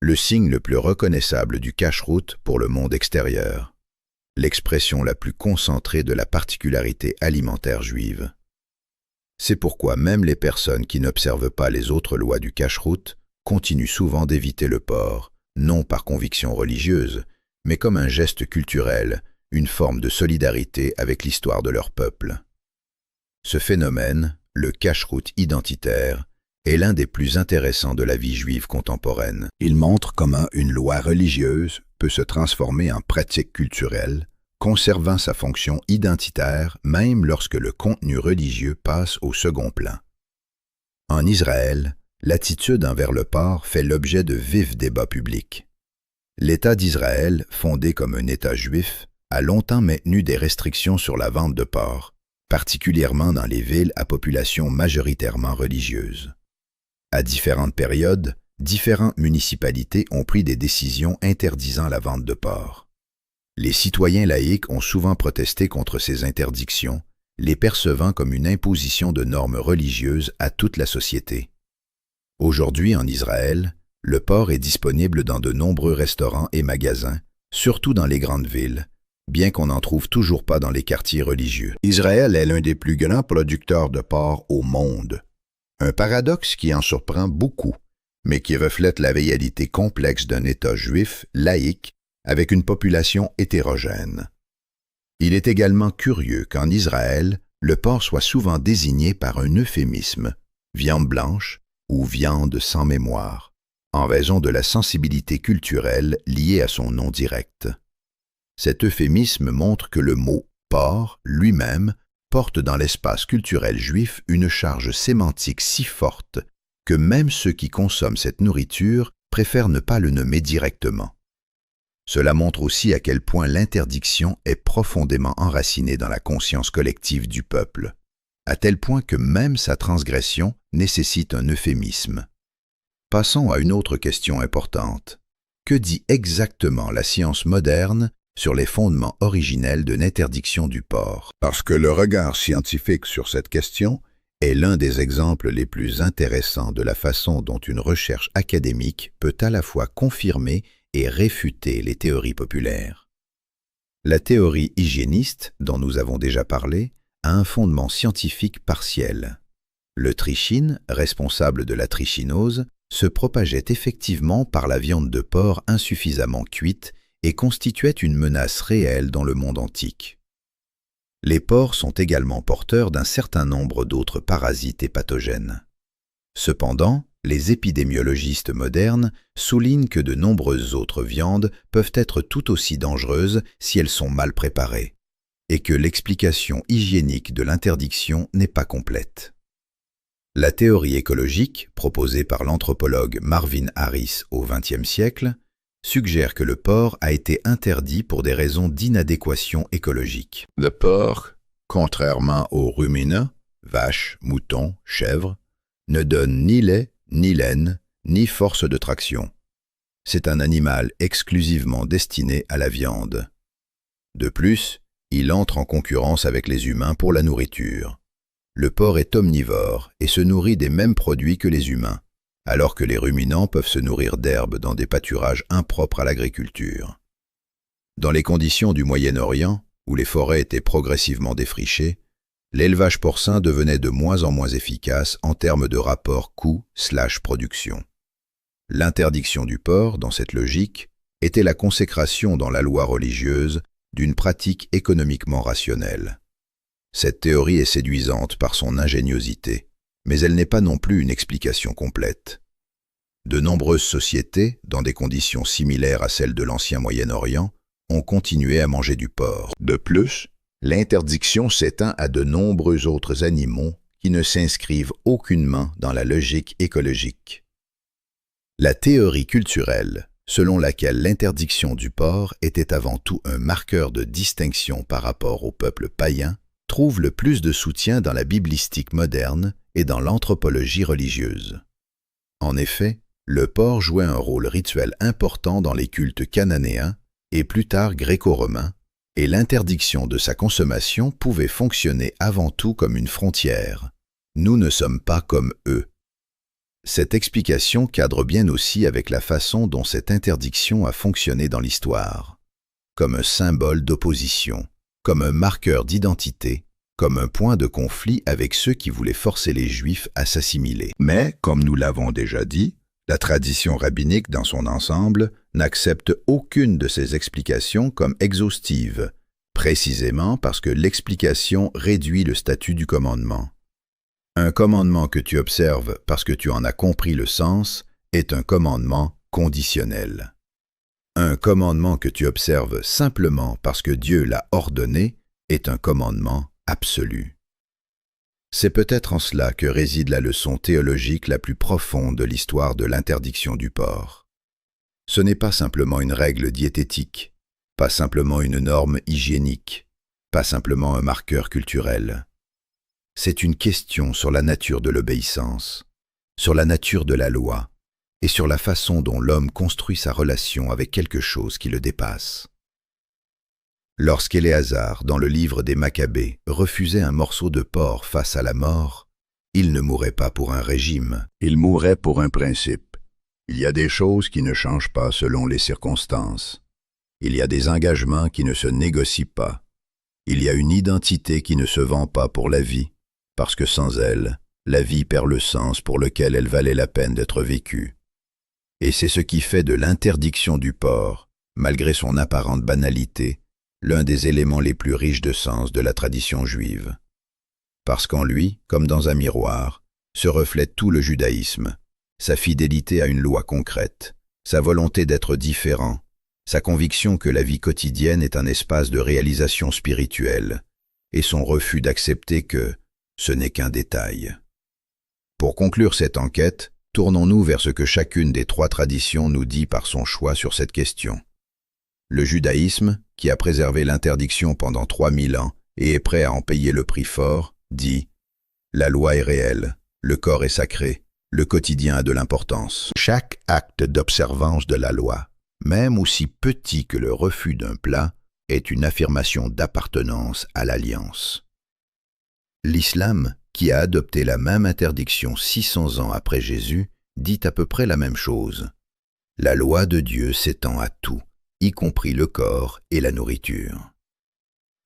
S1: Le signe le plus reconnaissable du cache-route pour le monde extérieur, l'expression la plus concentrée de la particularité alimentaire juive. C'est pourquoi même les personnes qui n'observent pas les autres lois du cache-route continuent souvent d'éviter le porc, non par conviction religieuse, mais comme un geste culturel, une forme de solidarité avec l'histoire de leur peuple. Ce phénomène, le cache-route identitaire, est l'un des plus intéressants de la vie juive contemporaine. Il montre comment une loi religieuse peut se transformer en pratique culturelle, conservant sa fonction identitaire même lorsque le contenu religieux passe au second plan. En Israël, l'attitude envers le porc fait l'objet de vifs débats publics. L'État d'Israël, fondé comme un État juif, a longtemps maintenu des restrictions sur la vente de porc, particulièrement dans les villes à population majoritairement religieuse. À différentes périodes, différentes municipalités ont pris des décisions interdisant la vente de porc. Les citoyens laïcs ont souvent protesté contre ces interdictions, les percevant comme une imposition de normes religieuses à toute la société. Aujourd'hui, en Israël, le porc est disponible dans de nombreux restaurants et magasins, surtout dans les grandes villes, bien qu'on n'en trouve toujours pas dans les quartiers religieux. Israël est l'un des plus grands producteurs de porc au monde. Un paradoxe qui en surprend beaucoup, mais qui reflète la réalité complexe d'un État juif laïque avec une population hétérogène. Il est également curieux qu'en Israël, le porc soit souvent désigné par un euphémisme, viande blanche ou viande sans mémoire, en raison de la sensibilité culturelle liée à son nom direct. Cet euphémisme montre que le mot « porc » lui-même porte dans l'espace culturel juif une charge sémantique si forte que même ceux qui consomment cette nourriture préfèrent ne pas le nommer directement. Cela montre aussi à quel point l'interdiction est profondément enracinée dans la conscience collective du peuple, à tel point que même sa transgression nécessite un euphémisme. Passons à une autre question importante. Que dit exactement la science moderne sur les fondements originels de l'interdiction du porc? Parce que le regard scientifique sur cette question est l'un des exemples les plus intéressants de la façon dont une recherche académique peut à la fois confirmer et réfuter les théories populaires. La théorie hygiéniste, dont nous avons déjà parlé, a un fondement scientifique partiel. Le trichine, responsable de la trichinose, se propageait effectivement par la viande de porc insuffisamment cuite et constituait une menace réelle dans le monde antique. Les porcs sont également porteurs d'un certain nombre d'autres parasites et pathogènes. Cependant, les épidémiologistes modernes soulignent que de nombreuses autres viandes peuvent être tout aussi dangereuses si elles sont mal préparées, et que l'explication hygiénique de l'interdiction n'est pas complète. La théorie écologique, proposée par l'anthropologue Marvin Harris au XXe siècle, suggère que le porc a été interdit pour des raisons d'inadéquation écologique. Le porc, contrairement aux ruminants, vaches, moutons, chèvres, ne donne ni lait, ni laine, ni force de traction. C'est un animal exclusivement destiné à la viande. De plus, il entre en concurrence avec les humains pour la nourriture. Le porc est omnivore et se nourrit des mêmes produits que les humains, alors que les ruminants peuvent se nourrir d'herbes dans des pâturages impropres à l'agriculture. Dans les conditions du Moyen-Orient, où les forêts étaient progressivement défrichées, l'élevage porcin devenait de moins en moins efficace en termes de rapport coût/production. L'interdiction du porc, dans cette logique, était la consécration dans la loi religieuse d'une pratique économiquement rationnelle. Cette théorie est séduisante par son ingéniosité, mais elle n'est pas non plus une explication complète. De nombreuses sociétés, dans des conditions similaires à celles de l'ancien Moyen-Orient, ont continué à manger du porc. De plus, l'interdiction s'étend à de nombreux autres animaux qui ne s'inscrivent aucunement dans la logique écologique. La théorie culturelle, selon laquelle l'interdiction du porc était avant tout un marqueur de distinction par rapport au peuple païen, trouve le plus de soutien dans la biblistique moderne et dans l'anthropologie religieuse. En effet, le porc jouait un rôle rituel important dans les cultes cananéens et plus tard gréco-romains, et l'interdiction de sa consommation pouvait fonctionner avant tout comme une frontière. Nous ne sommes pas comme eux. Cette explication cadre bien aussi avec la façon dont cette interdiction a fonctionné dans l'histoire, comme un symbole d'opposition, comme un marqueur d'identité, comme un point de conflit avec ceux qui voulaient forcer les Juifs à s'assimiler. Mais, comme nous l'avons déjà dit, la tradition rabbinique dans son ensemble n'accepte aucune de ces explications comme exhaustive, précisément parce que l'explication réduit le statut du commandement. Un commandement que tu observes parce que tu en as compris le sens est un commandement conditionnel. Un commandement que tu observes simplement parce que Dieu l'a ordonné est un commandement absolu. C'est peut-être en cela que réside la leçon théologique la plus profonde de l'histoire de l'interdiction du porc. Ce n'est pas simplement une règle diététique, pas simplement une norme hygiénique, pas simplement un marqueur culturel. C'est une question sur la nature de l'obéissance, sur la nature de la loi et sur la façon dont l'homme construit sa relation avec quelque chose qui le dépasse. Lorsqu'Éléazar, dans le livre des Maccabées, refusait un morceau de porc face à la mort, il ne mourait pas pour un régime, il mourait pour un principe. Il y a des choses qui ne changent pas selon les circonstances. Il y a des engagements qui ne se négocient pas. Il y a une identité qui ne se vend pas pour la vie, parce que sans elle, la vie perd le sens pour lequel elle valait la peine d'être vécue. Et c'est ce qui fait de l'interdiction du porc, malgré son apparente banalité, l'un des éléments les plus riches de sens de la tradition juive. Parce qu'en lui, comme dans un miroir, se reflète tout le judaïsme, sa fidélité à une loi concrète, sa volonté d'être différent, sa conviction que la vie quotidienne est un espace de réalisation spirituelle, et son refus d'accepter que ce n'est qu'un détail. Pour conclure cette enquête, tournons-nous vers ce que chacune des trois traditions nous dit par son choix sur cette question. Le judaïsme, qui a préservé l'interdiction pendant 3000 ans et est prêt à en payer le prix fort, dit « La loi est réelle, le corps est sacré, le quotidien a de l'importance. Chaque acte d'observance de la loi, même aussi petit que le refus d'un plat, est une affirmation d'appartenance à l'alliance. » L'islam, qui a adopté la même interdiction 600 ans après Jésus, dit à peu près la même chose. La loi de Dieu s'étend à tout, y compris le corps et la nourriture.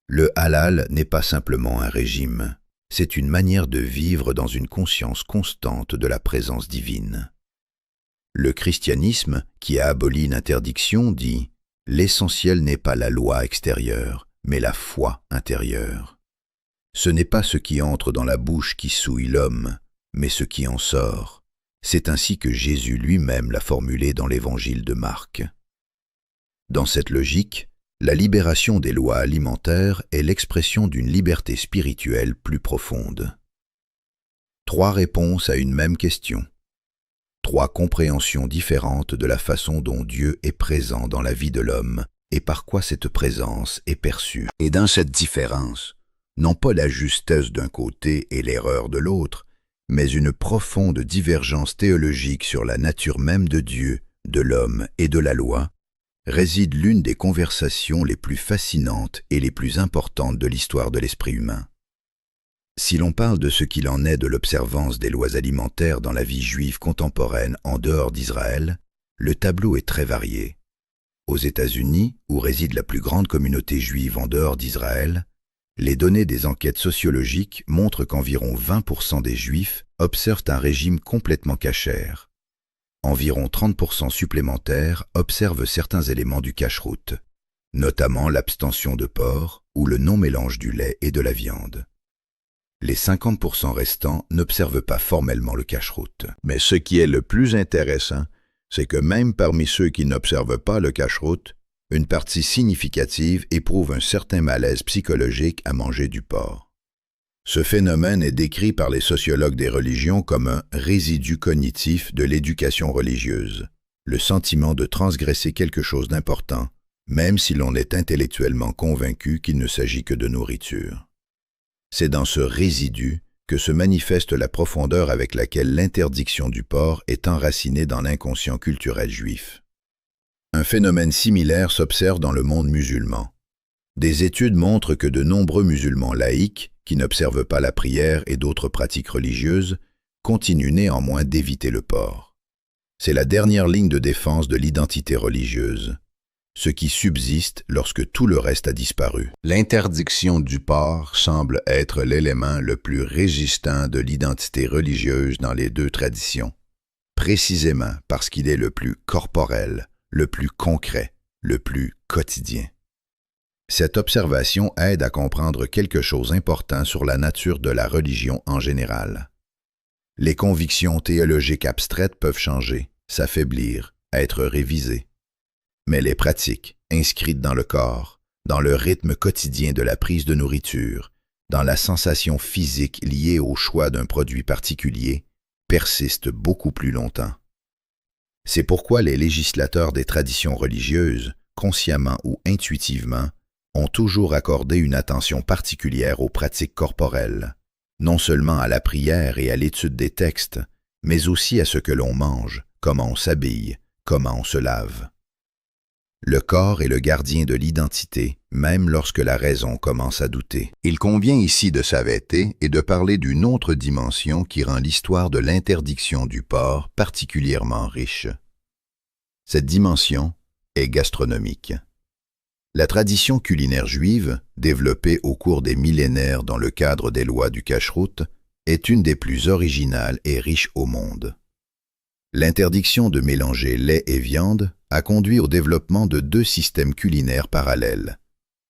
S1: Le halal n'est pas simplement un régime, c'est une manière de vivre dans une conscience constante de la présence divine. Le christianisme, qui a aboli l'interdiction, dit « L'essentiel n'est pas la loi extérieure, mais la foi intérieure. Ce n'est pas ce qui entre dans la bouche qui souille l'homme, mais ce qui en sort. » C'est ainsi que Jésus lui-même l'a formulé dans l'évangile de Marc. Dans cette logique, la libération des lois alimentaires est l'expression d'une liberté spirituelle plus profonde. 3 réponses à une même question. 3 compréhensions différentes de la façon dont Dieu est présent dans la vie de l'homme et par quoi cette présence est perçue. Et dans cette différence, non pas la justesse d'un côté et l'erreur de l'autre, mais une profonde divergence théologique sur la nature même de Dieu, de l'homme et de la loi, réside l'une des conversations les plus fascinantes et les plus importantes de l'histoire de l'esprit humain. Si l'on parle de ce qu'il en est de l'observance des lois alimentaires dans la vie juive contemporaine en dehors d'Israël, le tableau est très varié. Aux États-Unis, où réside la plus grande communauté juive en dehors d'Israël, les données des enquêtes sociologiques montrent qu'environ 20% des Juifs observent un régime complètement cachère. Environ 30% supplémentaires observent certains éléments du cacheroute, notamment l'abstention de porc ou le non-mélange du lait et de la viande. Les 50% restants n'observent pas formellement le cacheroute. Mais ce qui est le plus intéressant, c'est que même parmi ceux qui n'observent pas le cacheroute, une partie significative éprouve un certain malaise psychologique à manger du porc. Ce phénomène est décrit par les sociologues des religions comme un résidu cognitif de l'éducation religieuse, le sentiment de transgresser quelque chose d'important, même si l'on est intellectuellement convaincu qu'il ne s'agit que de nourriture. C'est dans ce résidu que se manifeste la profondeur avec laquelle l'interdiction du porc est enracinée dans l'inconscient culturel juif. Un phénomène similaire s'observe dans le monde musulman. Des études montrent que de nombreux musulmans laïcs, qui n'observent pas la prière et d'autres pratiques religieuses, continuent néanmoins d'éviter le porc. C'est la dernière ligne de défense de l'identité religieuse, ce qui subsiste lorsque tout le reste a disparu. L'interdiction du porc semble être l'élément le plus résistant de l'identité religieuse dans les 2 traditions, précisément parce qu'il est le plus corporel, le plus concret, le plus quotidien. Cette observation aide à comprendre quelque chose d'important sur la nature de la religion en général. Les convictions théologiques abstraites peuvent changer, s'affaiblir, être révisées. Mais les pratiques, inscrites dans le corps, dans le rythme quotidien de la prise de nourriture, dans la sensation physique liée au choix d'un produit particulier, persistent beaucoup plus longtemps. C'est pourquoi les législateurs des traditions religieuses, consciemment ou intuitivement, ont toujours accordé une attention particulière aux pratiques corporelles, non seulement à la prière et à l'étude des textes, mais aussi à ce que l'on mange, comment on s'habille, comment on se lave. Le corps est le gardien de l'identité, même lorsque la raison commence à douter. Il convient ici de s'arrêter et de parler d'une autre dimension qui rend l'histoire de l'interdiction du porc particulièrement riche. Cette dimension est gastronomique. La tradition culinaire juive, développée au cours des millénaires dans le cadre des lois du cacheroute, est une des plus originales et riches au monde. L'interdiction de mélanger lait et viande a conduit au développement de 2 systèmes culinaires parallèles,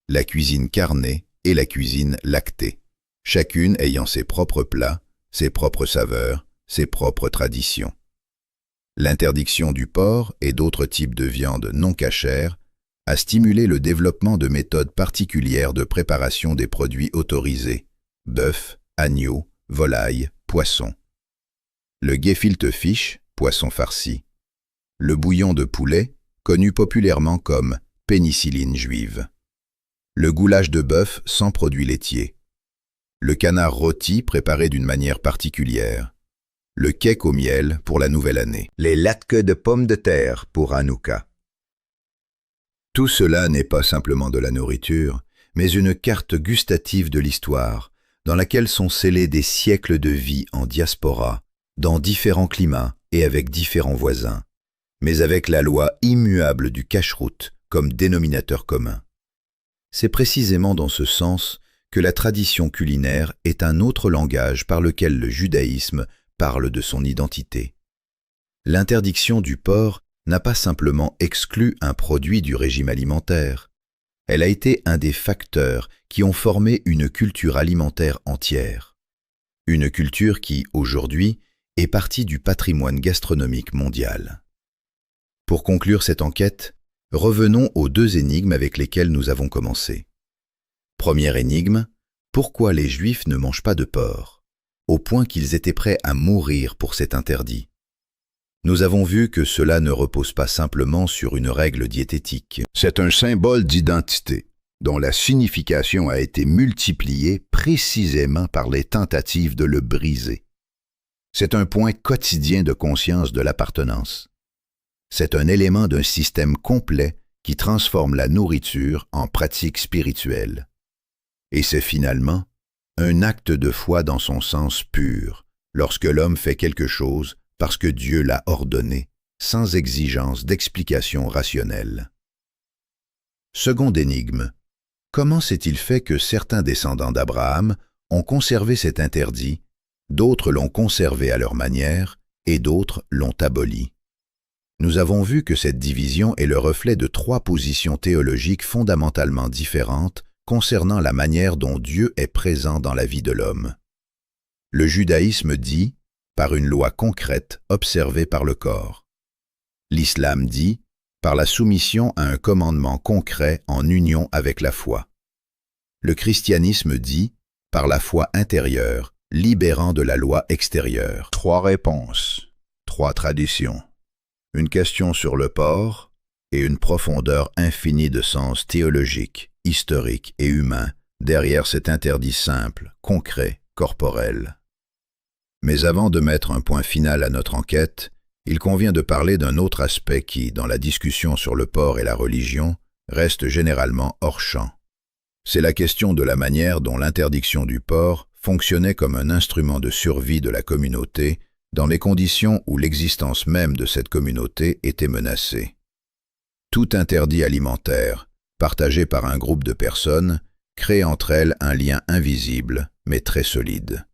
S1: la cuisine carnée et la cuisine lactée, chacune ayant ses propres plats, ses propres saveurs, ses propres traditions. L'interdiction du porc et d'autres types de viande non cachère a stimulé le développement de méthodes particulières de préparation des produits autorisés, bœuf, agneau, volaille, poisson. Le gefilte fish, poisson farci. Le bouillon de poulet, connu populairement comme pénicilline juive. Le goulash de bœuf sans produits laitiers. Le canard rôti préparé d'une manière particulière. Le cake au miel pour la nouvelle année. Les latkes de pommes de terre pour Hanouka. Tout cela n'est pas simplement de la nourriture, mais une carte gustative de l'histoire, dans laquelle sont scellés des siècles de vie en diaspora, dans différents climats et avec différents voisins, mais avec la loi immuable du cacheroute comme dénominateur commun. C'est précisément dans ce sens que la tradition culinaire est un autre langage par lequel le judaïsme parle de son identité. L'interdiction du porc n'a pas simplement exclu un produit du régime alimentaire. Elle a été un des facteurs qui ont formé une culture alimentaire entière. Une culture qui, aujourd'hui, est partie du patrimoine gastronomique mondial. Pour conclure cette enquête, revenons aux deux énigmes avec lesquelles nous avons commencé. Première énigme, pourquoi les Juifs ne mangent pas de porc, au point qu'ils étaient prêts à mourir pour cet interdit? Nous avons vu que cela ne repose pas simplement sur une règle diététique.
S2: C'est un symbole d'identité, dont la signification a été multipliée précisément par les tentatives de le briser. C'est un point quotidien de conscience de l'appartenance. C'est un élément d'un système complet qui transforme la nourriture en pratique spirituelle. Et c'est finalement un acte de foi dans son sens pur, lorsque l'homme fait quelque chose parce que Dieu l'a ordonné, sans exigence d'explication rationnelle. Seconde énigme. Comment s'est-il fait que certains descendants d'Abraham ont conservé cet interdit, d'autres l'ont conservé à leur manière et d'autres l'ont aboli? Nous avons vu que cette division est le reflet de trois positions théologiques fondamentalement différentes concernant la manière dont Dieu est présent dans la vie de l'homme. Le judaïsme dit par une loi concrète observée par le corps. L'islam dit par la soumission à un commandement concret en union avec la foi. Le christianisme dit par la foi intérieure, libérant de la loi extérieure. Trois réponses, trois traditions. Une question sur le porc et une profondeur infinie de sens théologique, historique et humain derrière cet interdit simple, concret, corporel. Mais avant de mettre un point final à notre enquête, il convient de parler d'un autre aspect qui, dans la discussion sur le porc et la religion, reste généralement hors champ. C'est la question de la manière dont l'interdiction du porc fonctionnait comme un instrument de survie de la communauté dans les conditions où l'existence même de cette communauté était menacée. Tout interdit alimentaire, partagé par un groupe de personnes, crée entre elles un lien invisible, mais très solide.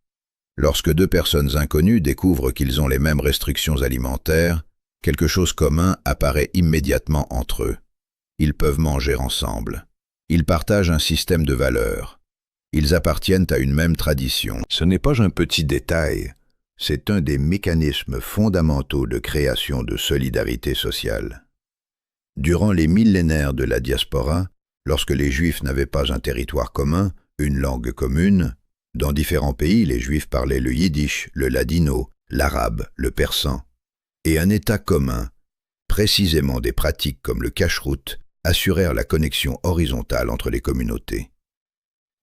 S2: Lorsque deux personnes inconnues découvrent qu'ils ont les mêmes restrictions alimentaires, quelque chose commun apparaît immédiatement entre eux. Ils peuvent manger ensemble. Ils partagent un système de valeurs. Ils appartiennent à une même tradition. Ce n'est pas un petit détail, c'est un des mécanismes fondamentaux de création de solidarité sociale. Durant les millénaires de la diaspora, lorsque les Juifs n'avaient pas un territoire commun, une langue commune, dans différents pays, les Juifs parlaient le yiddish, le ladino, l'arabe, le persan, et un État commun, précisément des pratiques comme le cacheroute, assurèrent la connexion horizontale entre les communautés.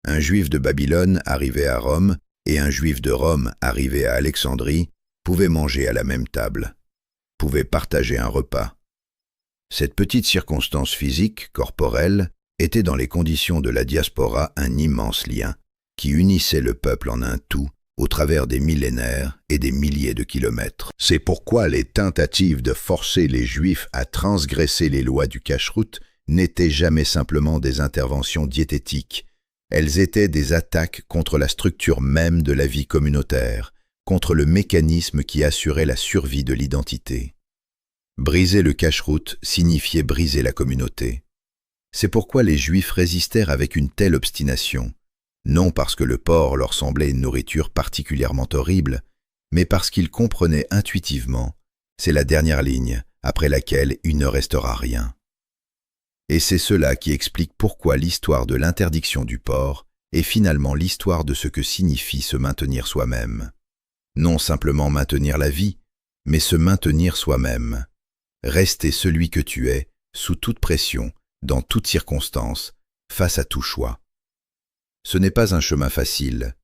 S2: Un Juif de Babylone arrivé à Rome et un Juif de Rome arrivé à Alexandrie pouvaient manger à la même table, pouvaient partager un repas. Cette petite circonstance physique, corporelle, était dans les conditions de la diaspora un immense lien, qui unissait le peuple en un tout au travers des millénaires et des milliers de kilomètres. C'est pourquoi les tentatives de forcer les Juifs à transgresser les lois du cacheroute n'étaient jamais simplement des interventions diététiques. Elles étaient des attaques contre la structure même de la vie communautaire, contre le mécanisme qui assurait la survie de l'identité. Briser le cacheroute signifiait briser la communauté. C'est pourquoi les Juifs résistèrent avec une telle obstination, non parce que le porc leur semblait une nourriture particulièrement horrible, mais parce qu'ils comprenaient intuitivement, c'est la dernière ligne après laquelle il ne restera rien. Et c'est cela qui explique pourquoi l'histoire de l'interdiction du porc est finalement l'histoire de ce que signifie se maintenir soi-même. Non simplement maintenir la vie, mais se maintenir soi-même. Rester celui que tu es, sous toute pression, dans toute circonstance, face à tout choix. Ce n'est pas un chemin facile.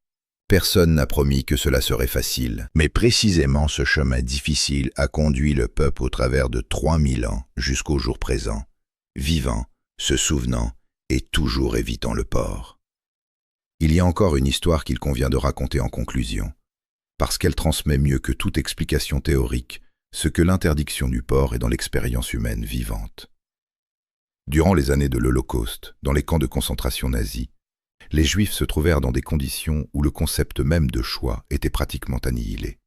S2: Personne n'a promis que cela serait facile. Mais précisément ce chemin difficile a conduit le peuple au travers de 3000 ans jusqu'au jour présent, vivant, se souvenant et toujours évitant le porc. Il y a encore une histoire qu'il convient de raconter en conclusion, parce qu'elle transmet mieux que toute explication théorique ce que l'interdiction du porc est dans l'expérience humaine vivante. Durant les années de l'Holocauste, dans les camps de concentration nazis, les Juifs se trouvèrent dans des conditions où le concept même de choix était pratiquement annihilé.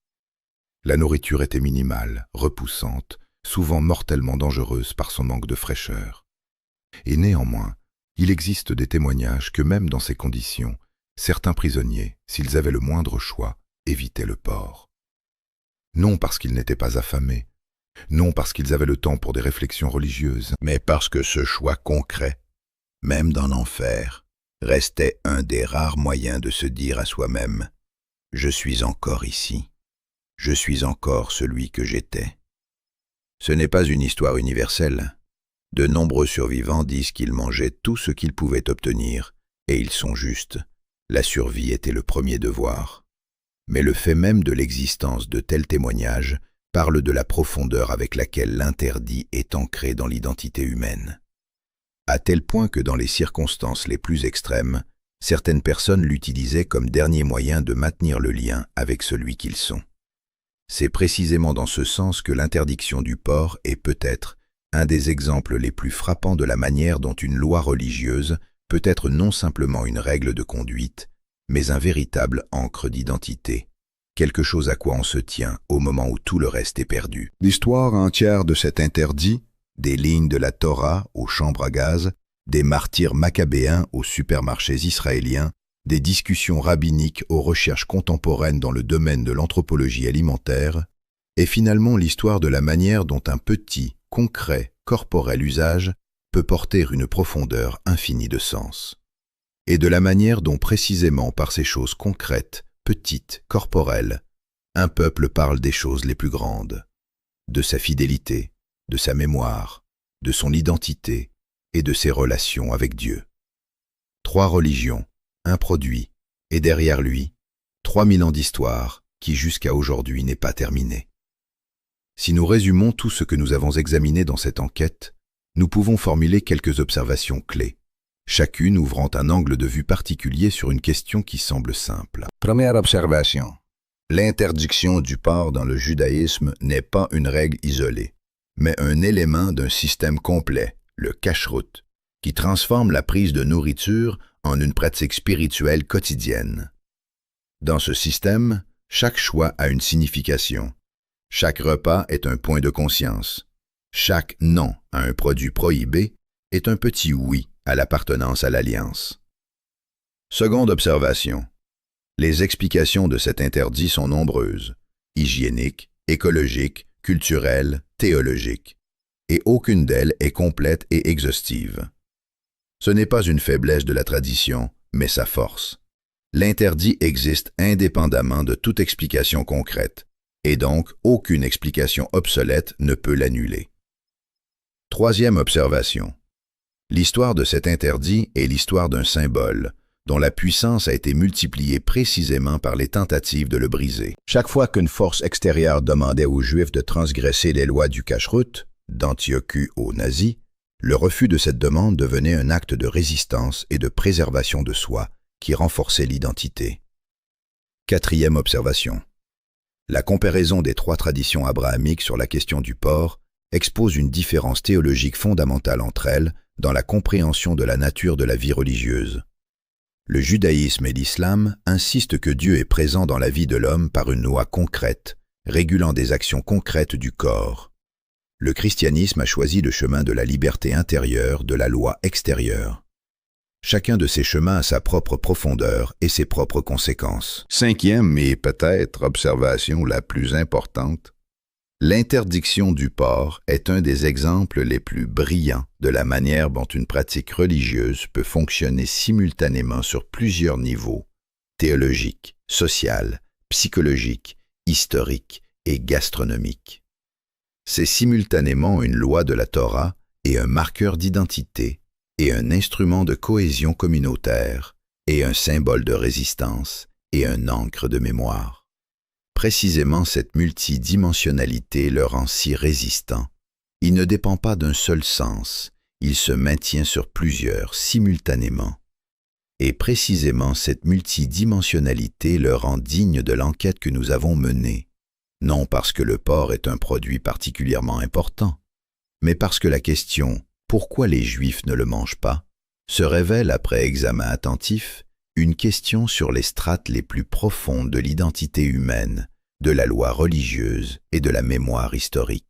S2: La nourriture était minimale, repoussante, souvent mortellement dangereuse par son manque de fraîcheur. Et néanmoins, il existe des témoignages que même dans ces conditions, certains prisonniers, s'ils avaient le moindre choix, évitaient le porc. Non parce qu'ils n'étaient pas affamés, non parce qu'ils avaient le temps pour des réflexions religieuses, mais parce que ce choix concret, même dans l'enfer, restait un des rares moyens de se dire à soi-même « Je suis encore ici, je suis encore celui que j'étais ». Ce n'est pas une histoire universelle. De nombreux survivants disent qu'ils mangeaient tout ce qu'ils pouvaient obtenir, et ils sont justes. La survie était le premier devoir. Mais le fait même de l'existence de tels témoignages parle de la profondeur avec laquelle l'interdit est ancré dans l'identité humaine. À tel point que dans les circonstances les plus extrêmes, certaines personnes l'utilisaient comme dernier moyen de maintenir le lien avec celui qu'ils sont. C'est précisément dans ce sens que l'interdiction du porc est peut-être un des exemples les plus frappants de la manière dont une loi religieuse peut être non simplement une règle de conduite, mais un véritable ancre d'identité, quelque chose à quoi on se tient au moment où tout le reste est perdu. L'histoire entière de cet interdit, des lignes de la Torah aux chambres à gaz, des martyrs maccabéens aux supermarchés israéliens, des discussions rabbiniques aux recherches contemporaines dans le domaine de l'anthropologie alimentaire, est finalement l'histoire de la manière dont un petit, concret, corporel usage peut porter une profondeur infinie de sens. Et de la manière dont précisément par ces choses concrètes, petites, corporelles, un peuple parle des choses les plus grandes, de sa fidélité, de sa mémoire, de son identité et de ses relations avec Dieu. 3 religions, un produit, et derrière lui, 3000 ans d'histoire qui jusqu'à aujourd'hui n'est pas terminée. Si nous résumons tout ce que nous avons examiné dans cette enquête, nous pouvons formuler quelques observations clés, chacune ouvrant un angle de vue particulier sur une question qui semble simple. Première observation. L'interdiction du porc dans le judaïsme n'est pas une règle isolée, mais un élément d'un système complet, le kashrut, qui transforme la prise de nourriture en une pratique spirituelle quotidienne. Dans ce système, chaque choix a une signification. Chaque repas est un point de conscience. Chaque non à un produit prohibé est un petit oui à l'appartenance à l'alliance. Seconde observation. Les explications de cet interdit sont nombreuses, hygiéniques, écologiques, culturelles, théologiques, et aucune d'elles est complète et exhaustive. Ce n'est pas une faiblesse de la tradition, mais sa force. L'interdit existe indépendamment de toute explication concrète, et donc aucune explication obsolète ne peut l'annuler. Troisième observation. L'histoire de cet interdit est l'histoire d'un symbole, dont la puissance a été multipliée précisément par les tentatives de le briser. Chaque fois qu'une force extérieure demandait aux Juifs de transgresser les lois du kashrut, d'Antiochus aux nazis, le refus de cette demande devenait un acte de résistance et de préservation de soi qui renforçait l'identité. Quatrième observation. La comparaison des 3 traditions abrahamiques sur la question du porc expose une différence théologique fondamentale entre elles dans la compréhension de la nature de la vie religieuse. Le judaïsme et l'islam insistent que Dieu est présent dans la vie de l'homme par une loi concrète, régulant des actions concrètes du corps. Le christianisme a choisi le chemin de la liberté intérieure, de la loi extérieure. Chacun de ces chemins a sa propre profondeur et ses propres conséquences. Cinquième et peut-être observation la plus importante, l'interdiction du porc est un des exemples les plus brillants de la manière dont une pratique religieuse peut fonctionner simultanément sur plusieurs niveaux, théologique, social, psychologique, historique et gastronomique. C'est simultanément une loi de la Torah et un marqueur d'identité, et un instrument de cohésion communautaire, et un symbole de résistance, et un ancre de mémoire. Précisément cette multidimensionnalité le rend si résistant. Il ne dépend pas d'un seul sens, il se maintient sur plusieurs simultanément.
S1: Et précisément cette multidimensionnalité le rend digne de l'enquête que nous avons menée, non parce que le porc est un produit particulièrement important, mais parce que la question « Pourquoi les Juifs ne le mangent pas ?» se révèle, après examen attentif, une question sur les strates les plus profondes de l'identité humaine, de la loi religieuse et de la mémoire historique.